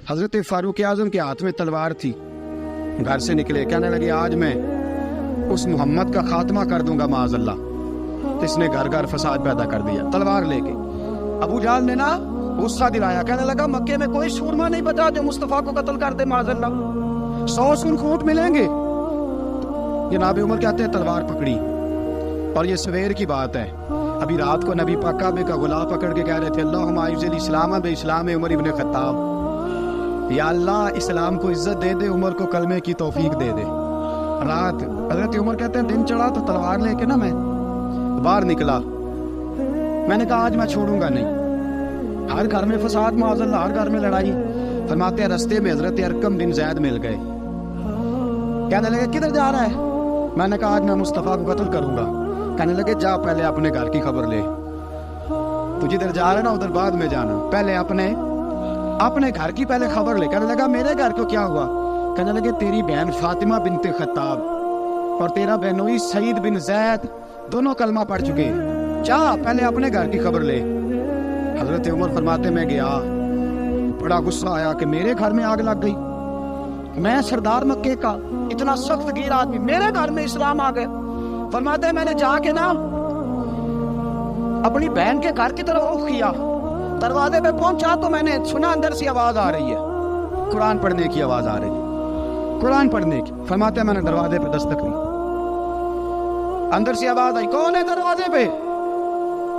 حضرت فاروق اعظم کے ہاتھ میں تلوار تھی، گھر سے نکلے، کہنے لگے آج میں اس محمد کا خاتمہ کر دوں گا معاذ اللہ۔ اس نے گھر گھر فساد پیدا کر دیا تلوار لے کے۔ ابو جہل نے نا غصہ دلایا، کہنے لگا مکے میں کوئی سورما نہیں بتا جو مصطفیٰ کو قتل کر دے معاذ اللہ، 100 سن خونٹ ملیں گے۔ جناب عمر کہتے ہیں تلوار پکڑی، اور یہ سویر کی بات ہے، ابھی رات کو نبی پاک کعبے کا غلاف پکڑ کے کہہ رہے تھے اللہم اعز الاسلام باسلام عمر ابن خطاب، یا اللہ اسلام کو عزت دے دے، عمر کو کلمے کی توفیق دے دے۔ رات حضرت عمر کہتے ہیں دن چڑھا تو تلوار لے کے نا میں باہر نکلا، میں نے کہا آج میں چھوڑوں گا نہیں، ہر گھر میں فساد معاذ اللہ، ہر گھر میں لڑائی۔ فرماتے ہیں رستے میں حضرت ارقم بن زید مل گئے، کہنے لگے کدھر جا رہا ہے؟ میں نے کہا آج میں مصطفیٰ کو قتل کروں گا۔ کہنے لگے جا پہلے اپنے گھر کی خبر لے، تو جدھر جا رہا ہے نا ادھر بعد میں جانا، پہلے اپنے گھر کی پہلے خبر لے۔ کہنے لگا میرے گھر کو کیا ہوا؟ کہنے لگے تیری بہن فاطمہ بنت خطاب اور تیرا بہنوئی سعید بن زید دونوں کلمہ پڑھ چکے ہیں، جا پہلے اپنے گھر کی خبر لے۔ حضرت عمر فرماتے میں گیا، بڑا غصہ آیا کہ میرے گھر میں آگ لگ گئی، میں سردار مکے کا اتنا سخت گیر آدمی، میرے گھر میں اسلام آ گئے۔ فرماتے ہیں میں نے جا کے نا اپنی بہن کے گھر کی طرف رخ کیا، دروازے پہ پہنچا تو میں نے سنا اندر سے آواز آ رہی ہے، قرآن پڑھنے کی آواز آ رہی ہے، قرآن پڑھنے کی۔ فرماتے ہیں میں نے دروازے پہ دستک دی، اندر سے آواز آئی کون ہے دروازے پہ؟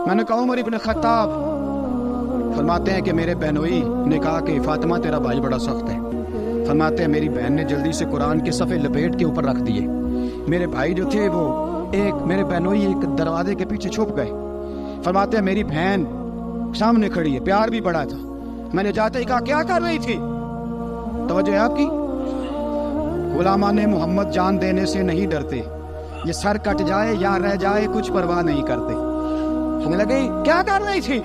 میں نے کہا عمر ابن خطاب۔ فرماتے ہیں کہ میرے بہنوئی نے کہا کہ فاطمہ تیرا بھائی بڑا سخت ہے۔ فرماتے ہیں میری بہن نے جلدی سے قرآن کے صفحے لپیٹ کے اوپر رکھ دیے، میرے بھائی جو تھے وہ میرے بہنوئی ایک دروازے کے پیچھے چھپ گئے۔ فرماتے ہیں میری بہن سامنے کھڑی ہے، پیار بھی بڑا تھا، میں نے جاتے ہی کہا کیا کر رہی تھی؟ توجہ ہے آپ کی؟ غلامان محمد جان دینے سے نہیں ڈرتے، یہ سر کٹ جائے یا رہ جائے کچھ پرواہ نہیں کرتے۔ ہمیں لگے کیا کر رہی تھی؟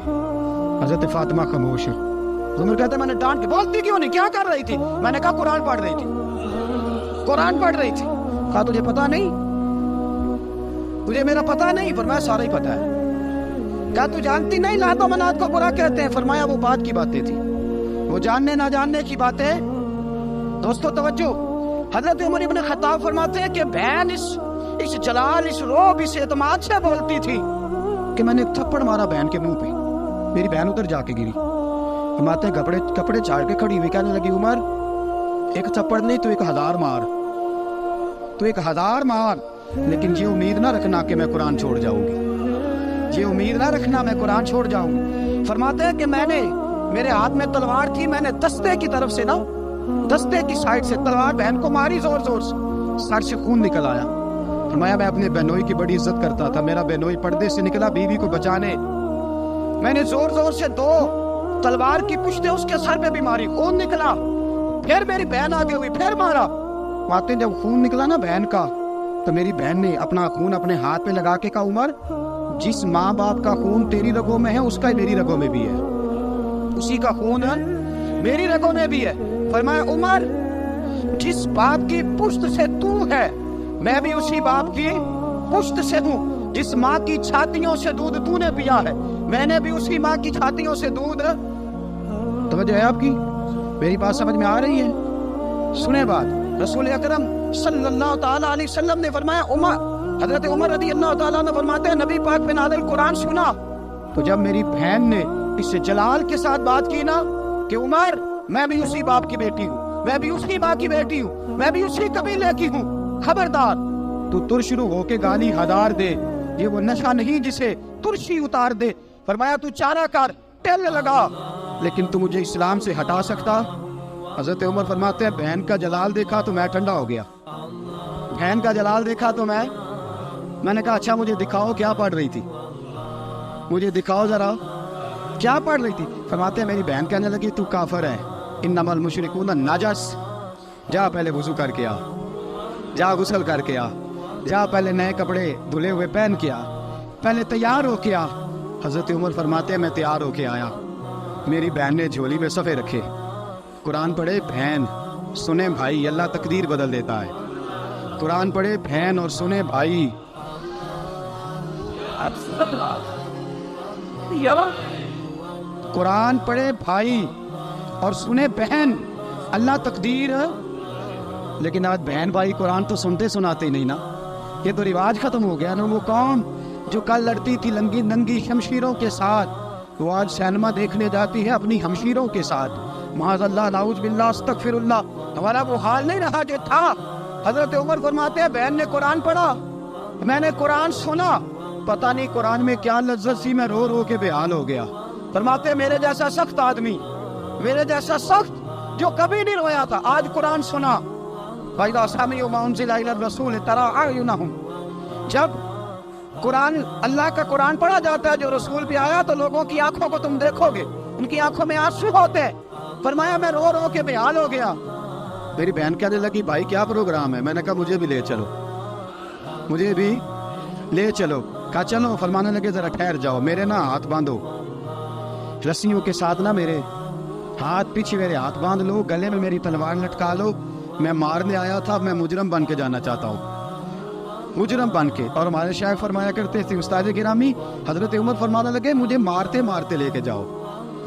حضرت فاطمہ خاموش ہے۔ عمر کہتے میں نے ڈانٹ کے بولتی کیوں نہیں، کیا کر رہی تھی؟ میں نے کہا قرآن پڑھ رہی تھی، قرآن پڑھ رہی تھی۔ کہا تجھے پتا نہیں؟ تجھے میرا پتا نہیں؟ فرمایا سارا ہی پتا ہے۔ کہا تو جانتی نہیں لات و منات کو برا کہتے ہیں؟ فرمایا وہ بات کی باتیں تھی، وہ جاننے نہ جاننے کی باتیں۔ دوستو توجہ، حضرت عمر ابن خطاب فرماتے ہیں کہ بہن اس جلال، اس روب، اس اعتماد سے بولتی تھی کہ میں نے ایک تھپڑ مارا بہن کے منہ پہ، میری بہن ادھر جا کے گری۔ فرماتے ہیں کپڑے چاڑ کے کھڑی ہوئی، کہنے لگی عمر ایک تھپڑ نہیں تو 1000 مار، تو 1000 مار، لیکن یہ امید نہ رکھنا کہ میں قرآن چھوڑ جاؤں گی، یہ امید نہ رکھنا میں قرآن چھوڑ جاؤں گی۔ فرماتے ہیں کہ میرے ہاتھ میں تلوار تھی، میں نے دستے کی طرف سے نا، دستے کی سائڈ سے تلوار بہن کو ماری زور زور سے، سر سے خون نکل آیا۔ فرمایا میں اپنے بہنوئی کی بڑی عزت کرتا تھا، میرا بہنوئی پردے سے نکلا بیوی کو بچانے، میں نے زور زور سے 2 تلوار کی پشتے اس کے سر پہ بھی ماری، خون نکلا، پھر میری بہن آگے ہوئی، پھر مارا۔ ماتے جب خون نکلا نا بہن کا تو میری بہن نے اپنا خون اپنے ہاتھ پہ لگا کے کہا عمر جس ماں باپ کا خون تیری رگوں میں ہے اس کا میری رگوں میں بھی ہے، اسی کا خون میری رگوں میں بھی ہے۔ فرمایا عمر جس باپ کی پشت سے تو ہے میں بھی اسی باپ کی پشت سے ہوں، جس ماں کی چھاتیوں سے دودھ تو نے پیا ہے میں نے بھی اسی ماں کی چھاتیوں سے دودھ۔ توجہ ہے آپ کی؟ میری بات سمجھ میں آ رہی ہے؟ سنیں بات، رسول اکرم صلی اللہ تعالیٰ علیہ وسلم نے فرمایا، حضرت عمر رضی اللہ تعالیٰ نے فرماتے ہیں نبی پاک بن نازل قرآن سنا تو جب میری بہن نے اس جلال کے ساتھ بات کی نا کہ عمر میں بھی اسی باپ کی بیٹی ہوں، میں بھی اسی ماں کی بیٹی ہوں، میں بھی اسی قبیلے کی ہوں، خبردار تو ترشرو ہو کے گالی ہدار دے، یہ وہ نشہ نہیں جسے ترشی اتار دے۔ فرمایا تو چارہ کر، ٹیل لگا، لیکن تو مجھے اسلام سے ہٹا سکتا؟ حضرت عمر فرماتے ہیں بہن کا جلال دیکھا تو میں ٹھنڈا ہو گیا، بہن کا جلال دیکھا تو میں نے کہا اچھا مجھے دکھاؤ کیا پڑھ رہی تھی، مجھے دکھاؤ ذرا کیا پڑھ رہی تھی۔ فرماتے ہیں میری بہن کہنے لگی تو کافر ہے، انما المشرکون نجس، جا پہلے وضو کر کے آ، جا غسل کر کے آ، جا پہلے نئے کپڑے دھلے ہوئے پہن کے آ، پہلے تیار ہو کے آ۔ حضرت عمر فرماتے ہیں میں تیار ہو کے آیا، میری بہن نے جھولی میں صفحے رکھے، قرآن پڑھے بہن، سنیں بھائی اللہ تقدیر بدل دیتا ہے، قرآن پڑھے بہن اور سنیں بھائی، قرآن پڑھے بھائی اور سنیں بہن، اللہ تقدیر ہے. لیکن آج بہن بھائی قرآن تو سنتے سناتے نہیں نا. یہ تو رواج ختم ہو گیا نا. وہ قوم جو کل لڑتی تھی ننگی شمشیروں کے ساتھ، وہ آج سینما دیکھنے جاتی ہے اپنی ہمشیروں کے ساتھ. معاذ اللہ، نعوذ باللہ، استغفر اللہ. ہمارا وہ حال نہیں رہا جو تھا. حضرت عمر فرماتے ہیں بہن نے قرآن پڑھا، میں نے قرآن سنا، پتہ نہیں قرآن میں کیا لذت سی، میں رو رو کے بے حال ہو گیا. فرماتے ہیں میرے جیسا سخت آدمی، میرے جیسا سخت جو کبھی نہیں رویا تھا، آج قرآن سنا. فَإِذَا سَمِعُوا مَا أُنزِلَ إِلَى الرَّسُولِ تَرَىٰ أَعْيُنَهُمْ، جب قرآن اللہ کا قرآن پڑھا جاتا ہے جو رسول پہ آیا، تو لوگوں کی آنکھوں کو تم دیکھو گے، ان کی آنکھوں میں آنسو ہوتے ہیں. فرمایا میں رو رو کے بے حال ہو گیا. میری بہن کہنے لگی بھائی کیا پروگرام ہے؟ میں نے کہا مجھے بھی لے چلو، مجھے بھی لے چلو. کہا چلو. فرمانے لگے ذرا ٹھہر جاؤ، میرے نا ہاتھ باندھو رسیوں کے ساتھ، نا میرے ہاتھ پیچھے میرے ہاتھ باندھ لو، گلے میں میری تلوار لٹکا لو. میں مارنے آیا تھا، میں مجرم بن کے جانا چاہتا ہوں، مجرم بن کے. اور ہمارے شیخ فرمایا کرتے تھے استاد گرامی، حضرت عمر فرمانے لگے مجھے مارتے مارتے لے کے جاؤ.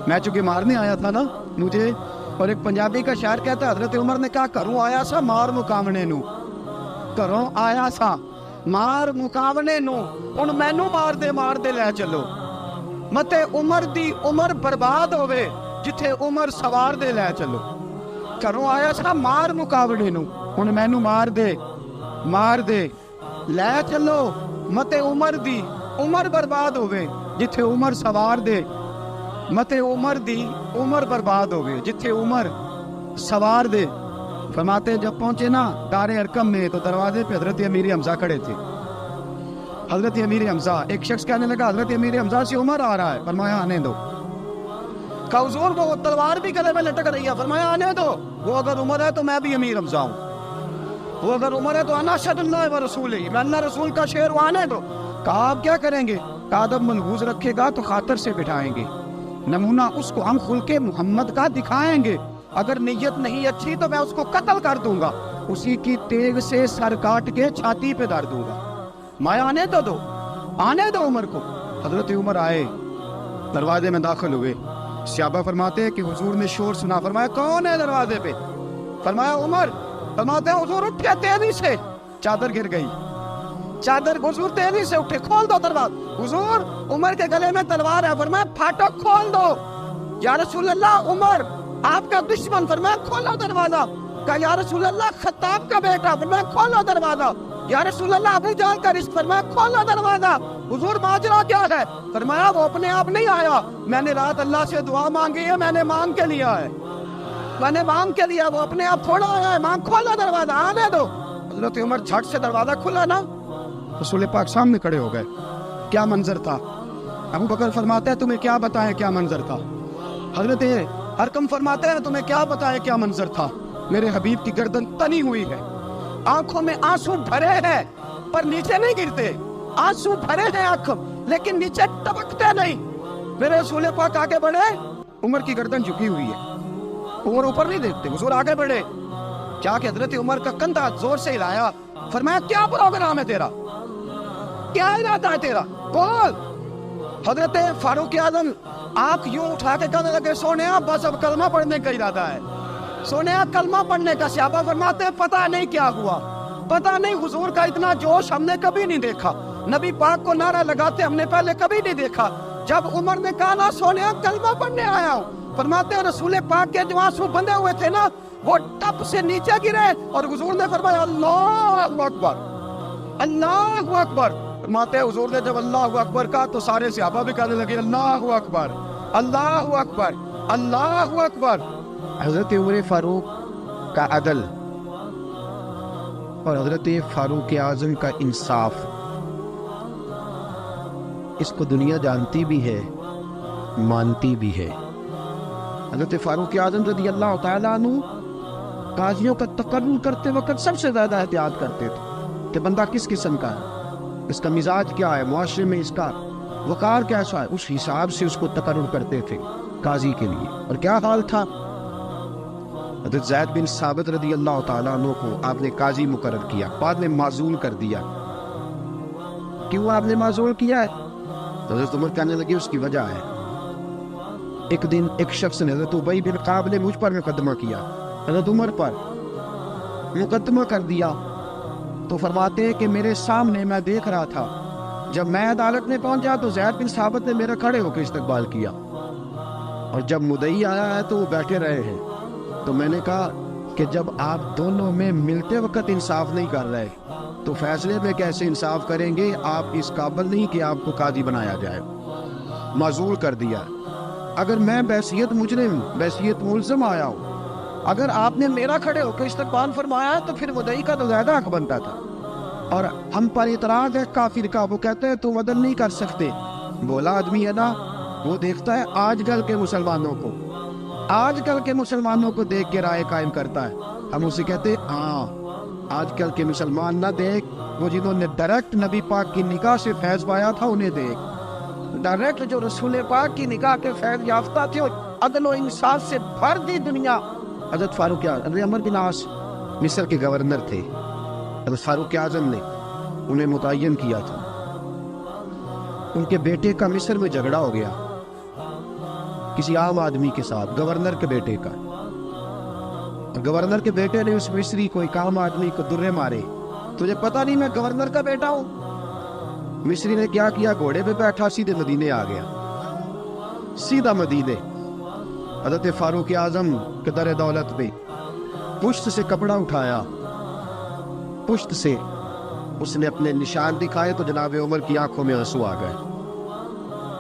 میں چونکہ مارنے آیا تھا نا مجھے. اور ایک پنجابی کا شاعر کہتا ہے حضرت عمر نے کہا کروں آیا سا مار مکاونے نو، کروں آیا سا مار مکاونے نو، ان مینو مار دے لے چلو. متے عمر دی عمر برباد ہوئے جتھے عمر سوار دے لے چلو. کروں آیا سا مار مکاونے نو، ان مینو مار دے لے چلو. متے عمر دی عمر برباد ہوئے جتھے عمر سوار دے، متے عمر دی عمر برباد ہوئے جتھے عمر سوار دے. فرماتے جب پہنچے نا دار ارقم میں تو دروازے پہ حضرت امیر حمزہ کھڑے تھے. حضرت امیر حمزہ، ایک شخص کہنے لگا حضرت امیر حمزہ سے عمر آ رہا ہے. فرمایا آنے دو. کہا حضور وہ تلوار بھی گلے میں لٹک رہی ہے. فرمایا آنے دو. وہ اگر عمر ہے تو میں بھی امیر حمزہ ہوں، وہ اگر عمر ہے تو انا اشہد اللہ و رسولہ، میں اللہ رسول کا شعر ہوں، آنے دو. کہا آپ کیا کریں گے؟ کہا ادب ملحوظ رکھے گا تو خاطر سے بٹھائیں گے، نمونہ اس کو ہم خلق محمد کا دکھائیں گے، اگر نیت نہیں اچھی تو میں اس کو قتل کر دوں گا، اسی کی تیغ سے سر کاٹ کے چھاتی پہ دھر دوں گا. میں آنے تو دو، آنے دو عمر کو. حضرت عمر آئے، دروازے میں داخل ہوئے. صحابہ فرماتے ہیں کہ حضور نے شور سنا. فرمایا کون ہے دروازے پہ؟ فرمایا عمر. فرماتے ہیں حضور اٹھے تیزی سے، چادر گر گئی، چادر. حضور تیزی سے اٹھے، کھول دو دروازہ. حضور عمر کے گلے میں تلوار ہے. فرمایا پھاٹک کھول دو. یا رسول اللہ عمر آپ کا دشمن. فرمایا کھولو دروازہ. کہا یا رسول اللہ خطاب کا بیٹا. فرمایا کھولو دروازہ. یا رسول اللہ ابو جہل کا رشت. فرمایا کھولو دروازہ. حضور ماجرا کیا ہے؟ فرمایا وہ اپنے آپ نہیں آیا، میں نے رات اللہ سے دعا مانگی ہے، میں نے مانگ کے لیا ہے، میں نے مانگ کے لیا، وہ اپنے آپ تھوڑا آیا ہے. مانگ کھولا دروازہ، آنے دو. حضرت عمر جھٹ سے دروازہ کھلا نا، رسول پاک سامنے کھڑے ہو گئے. کیا منظر تھا؟ ابو بکر فرماتے ہیں تمہیں کیا بتائیں کیا منظر تھا. حضرت ارقم فرماتے ہیں تمہیں کیا بتائیں کیا منظر تھا. میرے حبیب کی گردن تنی ہوئی ہے، آنکھوں میں آنسو بھرے ہیں پر نیچے نہیں گرتے. آنسو بھرے ہیں آنکھ لیکن نیچے ٹپکتے نہیں. میرے رسول پاک آگے بڑھے، عمر کی گردن جھکی ہوئی ہے، عمر اوپر نہیں دیکھتے. حضور آگے بڑھے، کیا کہ حضرت عمر کا کندھا زور سے ہلایا. فرمایا کیا پروگرام ہے تیرا، کیا ارادہ ہے تیرا، بول. حضرت فاروق اعظم آنکھ یوں اٹھا کے کہنے لگے سونیا بس اب کلمہ پڑھنے کا ارادہ ہے، سونیا کلمہ پڑھنے کا. صحابہ فرماتے ہیں پتہ نہیں کیا ہوا، پتہ نہیں. حضور کا اتنا جوش ہم نے کبھی نہیں دیکھا، نبی پاک کو نعرہ لگاتے ہم نے پہلے کبھی نہیں دیکھا. جب عمر نے کہا نا سونیا کلمہ پڑھنے آیا ہوں، فرماتے ہیں رسول پاک کے جو آنسو بندے ہوئے تھے نا وہ ٹپ سے نیچے گرے اور حضور نے فرمایا اللہ اکبر، اللہ اکبر. فرماتے ہیں حضور نے جب اللہ اکبر کہا تو سارے صحابہ بھی کہنے لگے اللہ اکبر، اللہ اکبر، اللہ اکبر. حضرت عمر فاروق کا عدل اور حضرت فاروق اعظم کا انصاف، اس کو دنیا جانتی بھی ہے، مانتی بھی ہے. حضرت فاروق اعظم رضی اللہ تعالیٰ عنہ قاضیوں کا تقرر کرتے وقت سب سے زیادہ احتیاط کرتے تھے کہ بندہ کس قسم کا ہے، اس کا مزاج کیا ہے، معاشرے میں اس کا وقار کیسا ہے، اس حساب سے اس کو تقرر کرتے تھے قاضی کے لیے. اور کیا حال تھا، حضرت زید بن ثابت رضی اللہ تعالیٰ عنہ کو آپ نے قاضی مقرر کیا، بعد میں معزول کر دیا. کیوں آپ نے معزول کیا ہے؟ حضرت عمر کہنے لگے اس کی وجہ ہے. ایک دن ایک شخص نے حضرت ابی بن کعب نے مجھ پر مقدمہ کیا، حضرت عمر پر مقدمہ کر دیا، تو فرماتے ہیں کہ میرے سامنے میں دیکھ رہا تھا، جب میں عدالت میں پہنچا تو زید بن ثابت نے میرا کھڑے ہو کے استقبال کیا، اور جب مدعی آیا ہے تو وہ بیٹھے رہے ہیں۔ تو میں نے کہا کہ جب آپ دونوں میں ملتے وقت انصاف نہیں کر رہے تو فیصلے میں کیسے انصاف کریں گے؟ آپ اس قابل نہیں کہ آپ کو قاضی بنایا جائے، معزول کر دیا۔ اگر میں بحیثیت مجرم، بحیثیت ملزم آیا ہوں، اگر آپ نے میرا کھڑے ہو کے استقبال فرمایا ہے تو پھر مدعی کا تو زیادہ حق بنتا تھا۔ اور ہم پر اعتراض ہے کافر کا، وہ کہتے ہیں تم عدل نہیں کر سکتے۔ بولا آدمی ہے نا، وہ دیکھتا ہے آج کل کے مسلمانوں کو، آج کل کے مسلمانوں کو دیکھ کے رائے قائم کرتا ہے۔ ہم اسے کہتے ہیں ہاں آج کل کے مسلمان نہ دیکھ، وہ جنہوں نے ڈائریکٹ نبی پاک کی نگاہ سے فیض پایا تھا انہیں دیکھ، ڈائریکٹ جو رسول پاک کی نگاہ کے فیض یافتہ تھے، عدل و انصاف سے بھر دی دنیا۔ حضرت فاروق اعظم، عمر بن عاص مصر کے گورنر تھے، حضرت فاروق اعظم نے انہیں متعین کیا تھا۔ ان کے بیٹے کا مصر میں جھگڑا ہو گیا کسی عام آدمی کے ساتھ، گورنر کے بیٹے کا۔ گورنر کے بیٹے نے اس مصری کو، ایک عام آدمی کو درے مارے، تجھے پتہ نہیں میں گورنر کا بیٹا ہوں؟ مصری نے کیا کیا، گھوڑے پہ بیٹھا سیدھے مدینے آ گیا، سیدھا مدینے۔ حضرت فاروق اعظم کے در دولت پہ پشت سے کپڑا اٹھایا، پشت سے اس نے اپنے نشان دکھائے تو جناب عمر کی آنکھوں میں آنسو آ گئے۔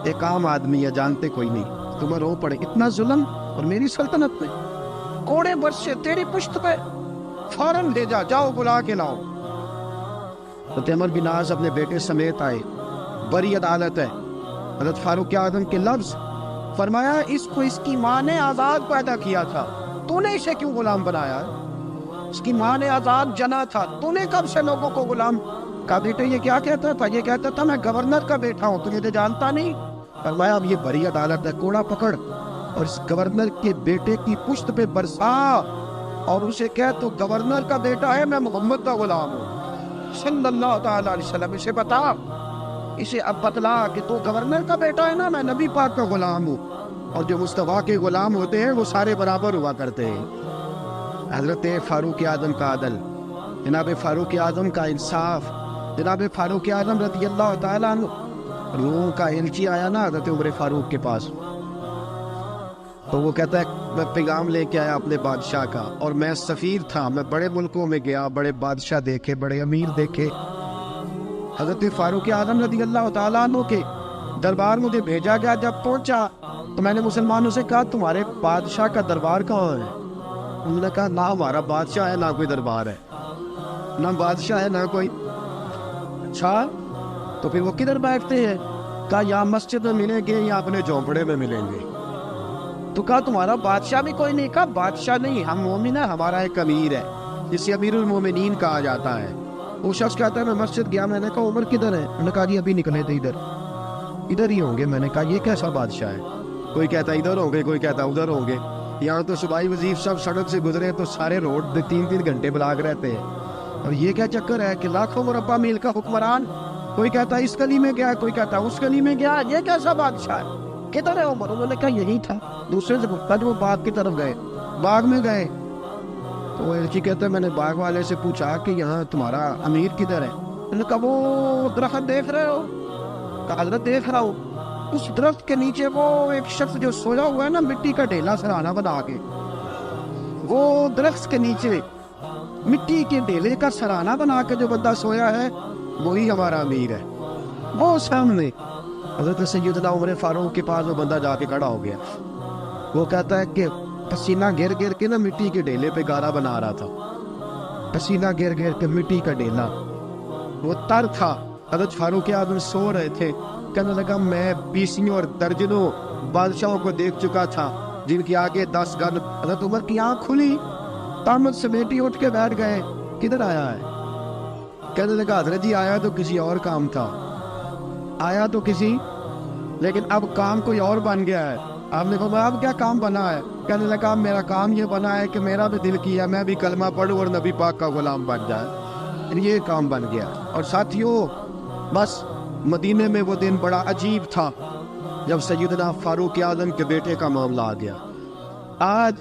ایک عام آدمی ہے، جانتے کوئی نہیں، تمہیں رو پڑے، اتنا ظلم اور میری سلطنت میں، کوڑے برس سے تیری پشت پہ، فوراً لے جا، جاؤ بلا کے لاؤ۔ حضرت عمر بن عاص اپنے بیٹے سمیت آئے، بڑی عدالت ہے۔ حضرت فاروق اعظم کے لفظ، فرمایا اس کو اس کی ماں نے آزاد پیدا کیا تھا، تو نے اسے کیوں غلام بنایا؟ اس کی ماں نے آزاد جنا تھا، تو نے کب سے لوگوں کو غلام کا؟ بیٹے یہ کیا کہتا تھا؟ یہ کہتا تھا میں گورنر کا بیٹا ہوں، تو مجھے جانتا نہیں؟ فرمایا اب یہ بڑی عدالت ہے، کوڑا پکڑ اور اس گورنر کے بیٹے کی پشت پہ برسا اور اسے کہہ تو گورنر کا بیٹا ہے، میں محمد کا غلام ہوں صلی اللہ تعالی علیہ وسلم۔ اسے بتا، اسے اب بتلا کہ تو گورنر کا بیٹا ہے نا، میں نبی پاک کا غلام ہوں، اور جو مصطفیٰ کے غلام ہوتے ہیں وہ سارے برابر ہوا کرتے ہیں۔ حضرت فاروق اعظم کا عدل، جناب فاروق اعظم کا انصاف، جناب فاروق اعظم رضی اللہ تعالیٰ عنہ، روم کا ایلچی آیا نا حضرت عمر فاروق کے پاس، تو وہ کہتا ہے میں پیغام لے کے آیا اپنے بادشاہ کا، اور میں سفیر تھا، میں بڑے ملکوں میں گیا، بڑے بادشاہ دیکھے، بڑے امیر دیکھے۔ حضرت فاروق اعظم رضی اللہ تعالیٰ عنہ کے دربار مجھے بھیجا گیا، جب پہنچا تو میں نے مسلمانوں سے کہا تمہارے بادشاہ کا دربار کہاں ہے؟ انہوں نے کہا نہ ہمارا بادشاہ ہے نہ کوئی دربار ہے، نہ بادشاہ ہے نہ کوئی۔ اچھا تو پھر وہ کدھر بیٹھتے ہیں؟ کہا یا مسجد میں ملیں گے یا اپنے جھونپڑے میں ملیں گے۔ تو کہا تمہارا بادشاہ بھی کوئی نہیں؟ کہا بادشاہ نہیں، ہم مومن ہیں، ہمارا ایک امیر ہے جسے امیر المومنین کہا جاتا ہے۔ وہ شخص کہتا ہے میں مسجد گیا، میں نے کہا عمر کدھر ہے؟ انہوں نے کہا جی ابھی نکلے تھے ادھر ہی ہوں گے۔ میں نے کہا یہ کیسا بادشاہ ہے؟ کوئی کہتا ادھر ہوں گے، کوئی کہتا ادھر ہوں گے۔ یہاں تو صوبائی وزیر سب سڑک سے گزرے تو سارے روڈ 3 گھنٹے بلاک رہتے ہیں، اور یہ کیا چکر ہے کہ لاکھوں مربع میل کا حکمران، کوئی کہتا اس گلی میں گیا، کوئی کہتا اس گلی میں گیا، یہ کیسا بادشاہ ہے؟ کدھر ہے عمر؟ انہوں نے کہا یہی تھا۔ دوسرے سے پوچھتا جو وہ باغ کی طرف گئے، باغ میں گئے تو ایلچی کہتا ہے میں نے باغ والے سے پوچھا کہ یہاں تمہارا امیر کدھر ہے؟ انہوں نے کہا وہ درخت دیکھ رہے ہو؟ کہا حضرت دیکھ رہا ہوں۔ اس درخت کے نیچے وہ ایک شخص جو سویا ہوا ہے نا، مٹی کا ڈھیلا سرہانا بنا کے، وہ درخت کے نیچے مٹی کے ڈھیلے کا سرہانا بنا کے جو بندہ سویا ہے وہی ہمارا امیر ہے۔ وہ سامنے حضرت سیدنا عمر فاروق کے پاس وہ بندہ جا کے کھڑا ہو گیا، وہ کہتا ہے کہ پسینہ گر گر کے نا مٹی کے ڈھیلے پہ گارا بنا رہا تھا، پسینہ گر گر کے مٹی کا ڈھیلا، وہ تر تھا۔ حضرت فاروق اعظم سو رہے تھے، کہنے لگا میں 20 اور درجنوں بادشاہوں کو دیکھ چکا تھا جن کی آگے 10 گن۔ حضرت عمر کی آنکھ کھلی، تامت سمیٹی اٹھ کے بیٹھ گئے، کدھر آیا ہے؟ کہنے لگا حضرت جی آیا تو کسی اور کام تھا، آیا تو کسی، لیکن اب کام کوئی اور بن گیا ہے۔ آپ نے فرمایا اب کیا کام بنا ہے؟ کہنے لگا میرا کام یہ بنا ہے کہ میرا بھی دل کیا میں بھی کلمہ پڑھوں اور نبی پاک کا غلام بن جائے، یہ کام بن گیا۔ اور ساتھیوں بس مدینے میں وہ دن بڑا عجیب تھا جب سیدنا فاروق اعظم کے بیٹے کا معاملہ آ گیا۔ آج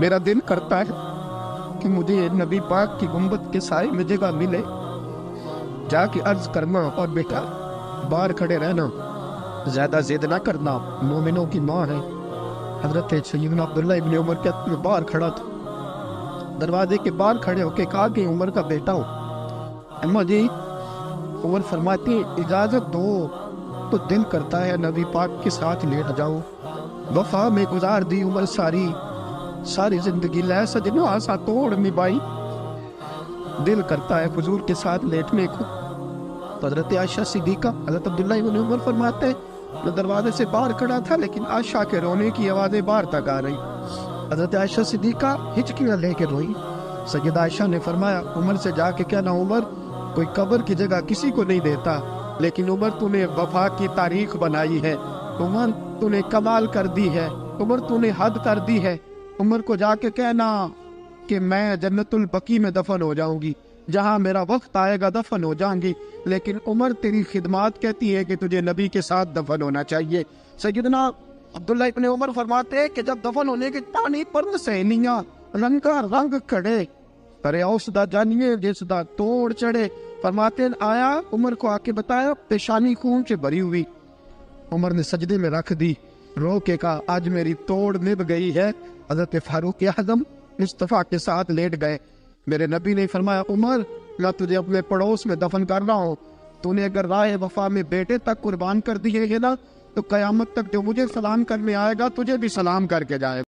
میرا دل کرتا ہے کہ مجھے نبی پاک کی گنبد کے سائے میں جگہ ملے، جا کے عرض کرنا اور بیٹا باہر کھڑے رہنا، زیادہ ضد نہ کرنا، مومنوں کی ماں ہے۔ حضرت سیدنا عبداللہ ابن عمر کے میں باہر کھڑا تھا، دروازے کے باہر کھڑے ہو کے کہا کہ عمر کا بیٹا ہوں۔ اما جی، عمر فرماتے ہیں اجازت دو تو دل کرتا ہے نبی پاک کے ساتھ لیٹ جاؤں۔ وفا میں گزار دی عمر ساری زندگی لے سجنو آسا توڑ نبھائی، دل کرتا ہے حضور کے ساتھ لیٹنے کو۔ حضرت عائشہ صدیقہ، حضرت عبداللہ ابن عمر فرماتے ہیں میں دروازے سے باہر کھڑا تھا لیکن عائشہ کے رونے کی آوازیں باہر تک آ رہی۔ حضرت عائشہ صدیقہ ہچکیاں لے کے روئی۔ سیدہ عائشہ نے فرمایا عمر سے جا کے کہنا عمر کوئی قبر کی جگہ کسی کو نہیں دیتا، لیکن عمر تو نے وفا کی تاریخ بنائی ہے، عمر تو نے کمال کر دی ہے، عمر تو نے حد کر دی ہے۔ عمر کو جا کے کہنا کہ میں جنت البقیع میں دفن ہو جاؤں گی، جہاں میرا وقت آئے گا دفن ہو جاؤں گی، لیکن عمر تیری خدمات کہتی ہے کہ تجھے نبی کے ساتھ دفن ہونا چاہیے۔ سیدنا عبداللہ ابن عمر فرماتے ہیں کہ جب دفن ہونے کے پانی پر سہیلیاں رنگا رنگ کھڑے کرے اوس دا جانیے جس دا توڑ چڑھے، فرماتے ہیں آیا عمر کو آ کے بتایا پیشانی خون سے بھری ہوئی۔ عمر نے سجدے میں رکھ دی، رو کے کہا آج میری توڑ نبھ گئی ہے۔ حضرت فاروق اعظم مصطفیٰ کے ساتھ لیٹ گئے۔ میرے نبی نے فرمایا عمر میں تجھے اپنے پڑوس میں دفن کر رہا ہوں، تو نے اگر راہ وفا میں بیٹے تک قربان کر دیے ہے نا تو قیامت تک جو مجھے سلام کرنے آئے گا تجھے بھی سلام کر کے جائے گا۔